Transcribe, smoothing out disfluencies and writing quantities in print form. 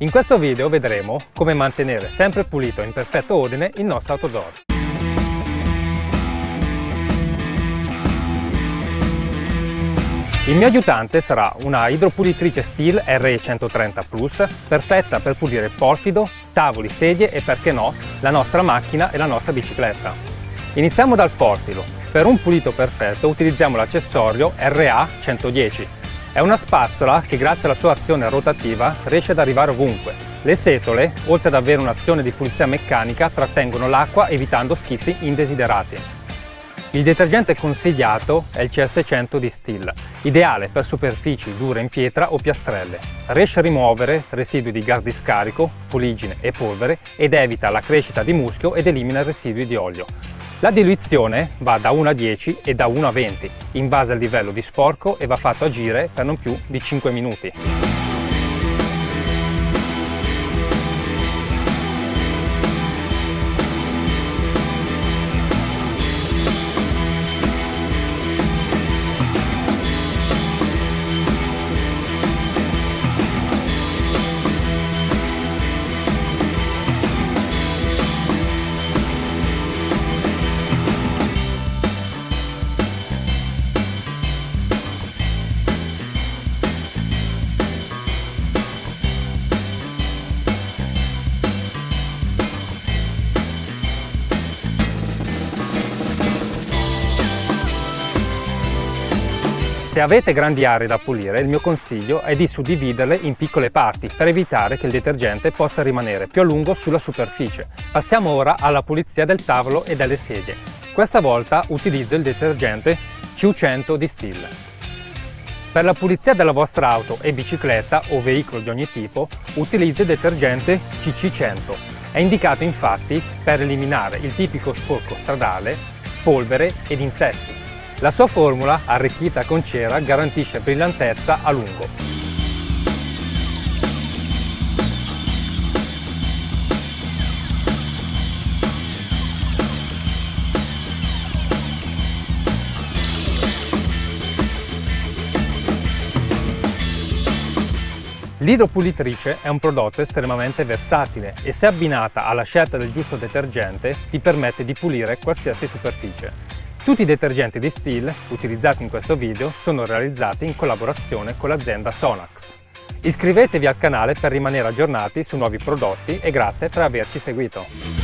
In questo video vedremo come mantenere sempre pulito e in perfetto ordine il nostro outdoor. Il mio aiutante sarà una idropulitrice Stihl RE130 Plus, perfetta per pulire porfido, tavoli, sedie e, perché no, la nostra macchina e la nostra bicicletta. Iniziamo dal porfido. Per un pulito perfetto utilizziamo l'accessorio RA110. È una spazzola che grazie alla sua azione rotativa riesce ad arrivare ovunque. Le setole, oltre ad avere un'azione di pulizia meccanica, trattengono l'acqua evitando schizzi indesiderati. Il detergente consigliato è il CS100 di Stihl, ideale per superfici dure in pietra o piastrelle. Riesce a rimuovere residui di gas di scarico, fuliggine e polvere ed evita la crescita di muschio ed elimina residui di olio. La diluizione va da 1 a 10 e da 1 a 20, in base al livello di sporco, e va fatto agire per non più di 5 minuti. Se avete grandi aree da pulire, il mio consiglio è di suddividerle in piccole parti per evitare che il detergente possa rimanere più a lungo sulla superficie. Passiamo ora alla pulizia del tavolo e delle sedie. Questa volta utilizzo il detergente C100 di Stihl. Per la pulizia della vostra auto e bicicletta o veicolo di ogni tipo, utilizzo il detergente CC100. È indicato infatti per eliminare il tipico sporco stradale, polvere ed insetti. La sua formula, arricchita con cera, garantisce brillantezza a lungo. L'idropulitrice è un prodotto estremamente versatile e, se abbinata alla scelta del giusto detergente, ti permette di pulire qualsiasi superficie. Tutti i detergenti di Stihl utilizzati in questo video sono realizzati in collaborazione con l'azienda Sonax. Iscrivetevi al canale per rimanere aggiornati su nuovi prodotti e grazie per averci seguito.